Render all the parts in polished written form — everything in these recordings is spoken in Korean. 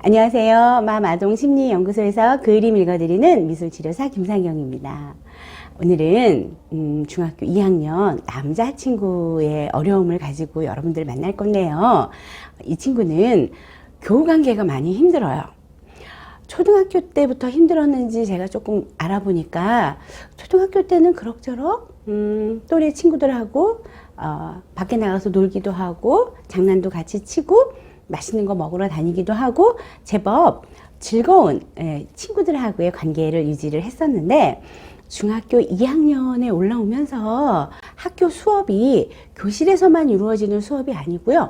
안녕하세요. 마마동심리연구소에서 그림 읽어드리는 미술치료사 김상경입니다. 오늘은 중학교 2학년 남자친구의 어려움을 가지고 여러분들 만날 건데요. 이 친구는 교우관계가 많이 힘들어요. 초등학교 때부터 힘들었는지 제가 조금 알아보니까 초등학교 때는 그럭저럭 또래 친구들하고 밖에 나가서 놀기도 하고 장난도 같이 치고 맛있는 거 먹으러 다니기도 하고 제법 즐거운 친구들하고의 관계를 유지를 했었는데, 중학교 2학년에 올라오면서 학교 수업이 교실에서만 이루어지는 수업이 아니고요.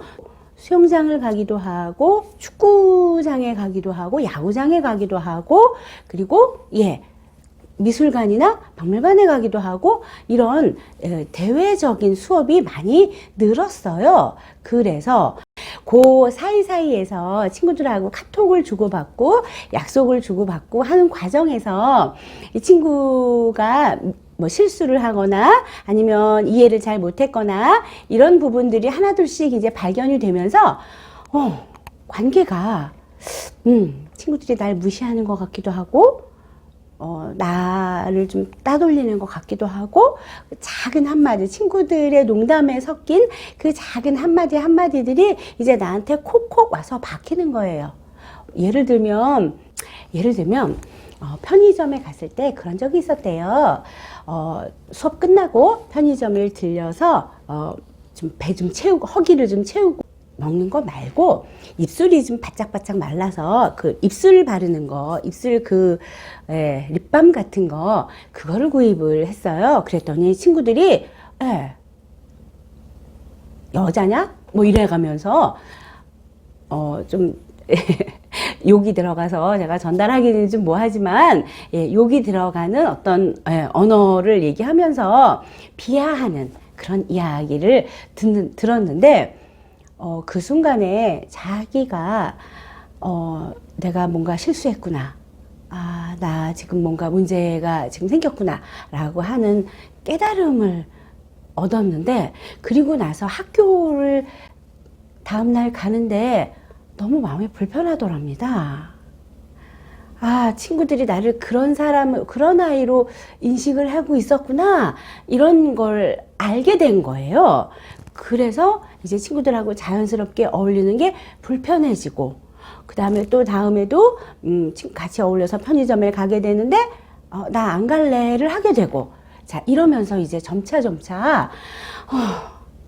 수영장을 가기도 하고 축구장에 가기도 하고 야구장에 가기도 하고, 그리고 미술관이나 박물관에 가기도 하고, 이런 대외적인 수업이 많이 늘었어요. 그래서 그 사이사이에서 친구들하고 카톡을 주고받고 약속을 주고받고 하는 과정에서 이 친구가 뭐 실수를 하거나 아니면 이해를 잘 못했거나 이런 부분들이 하나둘씩 이제 발견이 되면서 관계가 친구들이 날 무시하는 것 같기도 하고 나를 좀 따돌리는 것 같기도 하고, 작은 한마디, 친구들의 농담에 섞인 그 작은 한마디들이 이제 나한테 콕콕 와서 박히는 거예요. 예를 들면 편의점에 갔을 때 그런 적이 있었대요. 수업 끝나고 편의점을 들려서 좀 배 좀 채우고 허기를 좀 채우고 먹는 거 말고 입술이 좀 바짝바짝 말라서 그 입술 바르는 거, 입술 립밤 같은 거, 그거를 구입을 했어요. 그랬더니 친구들이 여자냐? 뭐 이래가면서 좀 욕이 들어가서 제가 전달하기는 좀 뭐하지만 욕이 들어가는 어떤 언어를 얘기하면서 비하하는 그런 이야기를 들었는데, 그 순간에 자기가 내가 뭔가 실수했구나, 나 지금 뭔가 문제가 지금 생겼구나 라고 하는 깨달음을 얻었는데, 그리고 나서 학교를 다음날 가는데 너무 마음이 불편하더랍니다. 친구들이 나를 그런 아이로 인식을 하고 있었구나, 이런 걸 알게 된 거예요. 그래서 이제 친구들하고 자연스럽게 어울리는 게 불편해지고, 그 다음에 또 다음에도 같이 어울려서 편의점에 가게 되는데 나 안 갈래를 하게 되고, 자 이러면서 이제 점차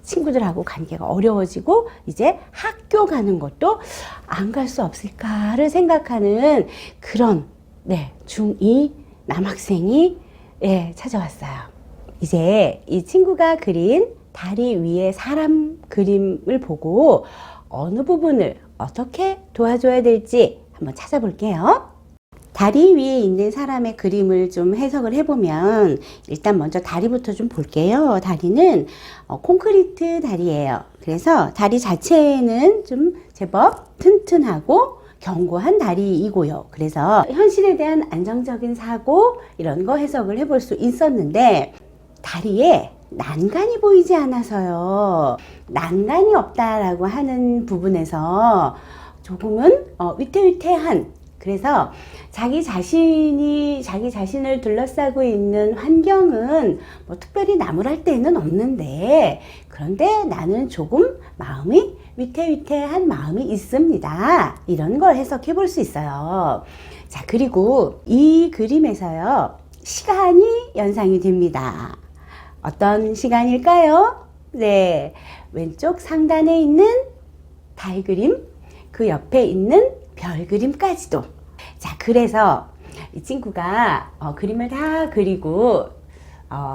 친구들하고 관계가 어려워지고, 이제 학교 가는 것도 안 갈 수 없을까를 생각하는 그런 중2 남학생이 찾아왔어요. 이제 이 친구가 그린 다리 위에 사람 그림을 보고 어느 부분을 어떻게 도와줘야 될지 한번 찾아볼게요. 다리 위에 있는 사람의 그림을 좀 해석을 해보면, 일단 먼저 다리부터 좀 볼게요. 다리는 콘크리트 다리예요. 그래서 다리 자체는 좀 제법 튼튼하고 견고한 다리이고요. 그래서 현실에 대한 안정적인 사고, 이런 거 해석을 해볼 수 있었는데, 다리에 난간이 보이지 않아서요. 난간이 없다라고 하는 부분에서 조금은 위태위태한, 그래서 자기 자신을 둘러싸고 있는 환경은 뭐 특별히 나무랄 데는 없는데, 그런데 나는 조금 마음이 위태위태한 마음이 있습니다. 이런 걸 해석해 볼 수 있어요. 자, 그리고 이 그림에서요, 시간이 연상이 됩니다. 어떤 시간일까요? 왼쪽 상단에 있는 달 그림, 그 옆에 있는 별 그림까지도. 자, 그래서 이 친구가 그림을 다 그리고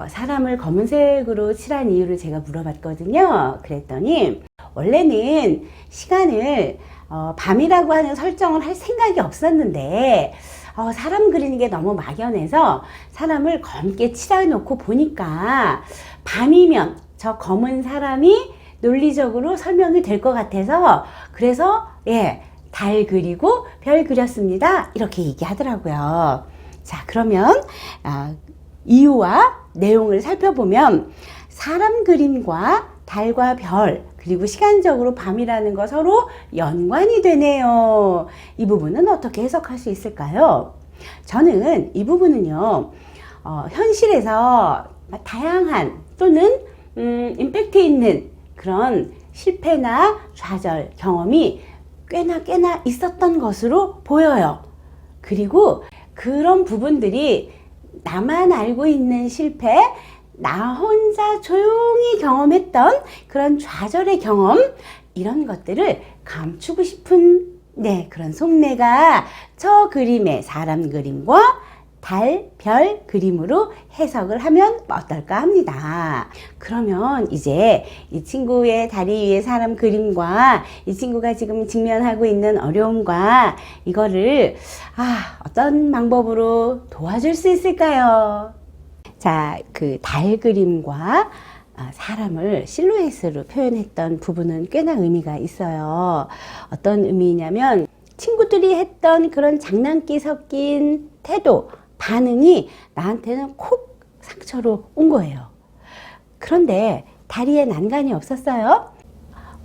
사람을 검은색으로 칠한 이유를 제가 물어봤거든요. 그랬더니 원래는 시간을 밤이라고 하는 설정을 할 생각이 없었는데, 사람 그리는 게 너무 막연해서 사람을 검게 칠해놓고 보니까 밤이면 저 검은 사람이 논리적으로 설명이 될 것 같아서, 그래서 달 그리고 별 그렸습니다, 이렇게 얘기하더라고요. 자, 그러면 이유와 내용을 살펴보면, 사람 그림과 달과 별, 그리고 시간적으로 밤이라는 거 서로 연관이 되네요. 이 부분은 어떻게 해석할 수 있을까요? 저는 이 부분은요, 현실에서 다양한 또는 임팩트 있는 그런 실패나 좌절 경험이 꽤나 있었던 것으로 보여요. 그리고 그런 부분들이 나만 알고 있는 실패, 나 혼자 조용히 경험했던 그런 좌절의 경험, 이런 것들을 감추고 싶은 그런 속내가 저 그림의 사람 그림과 달, 별 그림으로 해석을 하면 어떨까 합니다. 그러면 이제 이 친구의 다리 위에 사람 그림과 이 친구가 지금 직면하고 있는 어려움과 이거를 어떤 방법으로 도와줄 수 있을까요? 자, 그 달 그림과 사람을 실루엣으로 표현했던 부분은 꽤나 의미가 있어요. 어떤 의미냐면 친구들이 했던 그런 장난기 섞인 태도, 반응이 나한테는 콕 상처로 온 거예요. 그런데 다리에 난간이 없었어요.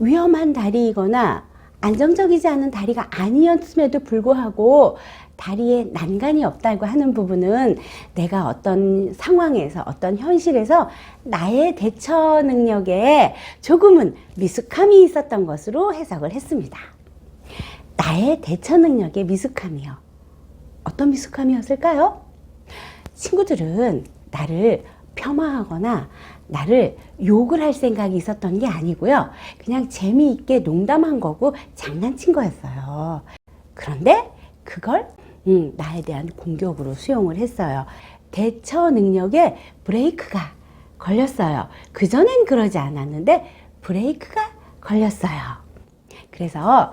위험한 다리이거나 안정적이지 않은 다리가 아니었음에도 불구하고 다리에 난간이 없다고 하는 부분은 내가 어떤 상황에서 어떤 현실에서 나의 대처 능력에 조금은 미숙함이 있었던 것으로 해석을 했습니다. 나의 대처 능력에 미숙함이요. 어떤 미숙함이었을까요? 친구들은 나를 폄하하거나 나를 욕을 할 생각이 있었던 게 아니고요. 그냥 재미있게 농담한 거고 장난친 거였어요. 그런데 그걸 나에 대한 공격으로 수용을 했어요. 대처 능력에 브레이크가 걸렸어요. 그전엔 그러지 않았는데 브레이크가 걸렸어요. 그래서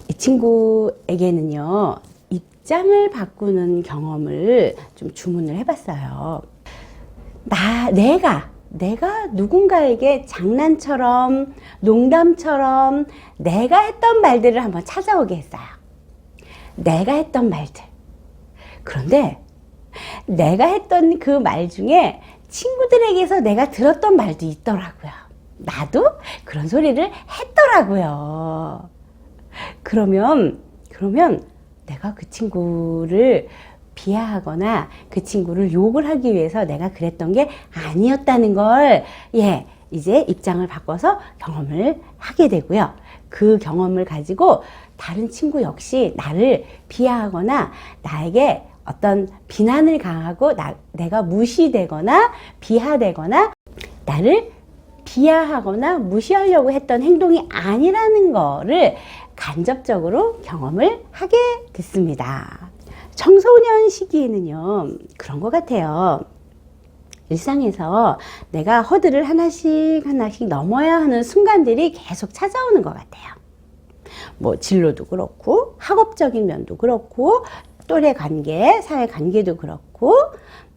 이 친구에게는요, 입장을 바꾸는 경험을 좀 주문을 해봤어요. 내가 누군가에게 장난처럼, 농담처럼 내가 했던 말들을 한번 찾아오게 했어요. 내가 했던 말들. 그런데 내가 했던 그 말 중에 친구들에게서 내가 들었던 말도 있더라고요. 나도 그런 소리를 했더라고요. 그러면 내가 그 친구를 비하하거나 그 친구를 욕을 하기 위해서 내가 그랬던 게 아니었다는 걸, 이제 입장을 바꿔서 경험을 하게 되고요. 그 경험을 가지고 다른 친구 역시 나를 비하하거나 나에게 어떤 비난을 가하고 내가 무시되거나 비하되거나 나를 비하하거나 무시하려고 했던 행동이 아니라는 거를 간접적으로 경험을 하게 됐습니다. 청소년 시기에는요, 그런 것 같아요. 일상에서 내가 허들을 하나씩 넘어야 하는 순간들이 계속 찾아오는 것 같아요. 뭐 진로도 그렇고 학업적인 면도 그렇고 또래 관계, 사회 관계도 그렇고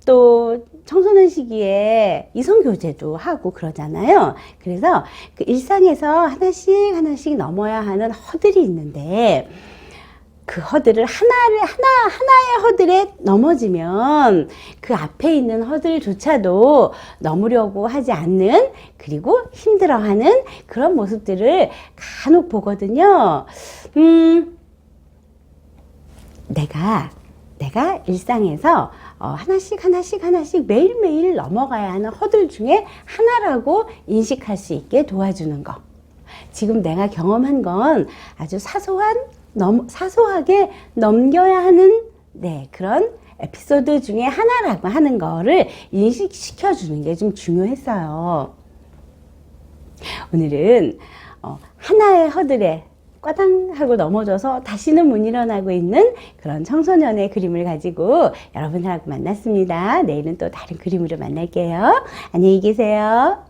또 청소년 시기에 이성 교제도 하고 그러잖아요. 그래서 그 일상에서 하나씩 넘어야 하는 허들이 있는데 그 허들을 하나의 허들에 넘어지면 그 앞에 있는 허들조차도 넘으려고 하지 않는, 그리고 힘들어하는 그런 모습들을 간혹 보거든요. 내가 일상에서 하나씩 매일매일 넘어가야 하는 허들 중에 하나라고 인식할 수 있게 도와주는 거. 지금 내가 경험한 건 아주 사소하게 넘겨야 하는 그런 에피소드 중에 하나라고 하는 거를 인식시켜 주는 게 좀 중요했어요. 오늘은 하나의 허들에 꽈당 하고 넘어져서 다시는 못 일어나고 있는 그런 청소년의 그림을 가지고 여러분하고 만났습니다. 내일은 또 다른 그림으로 만날게요. 안녕히 계세요.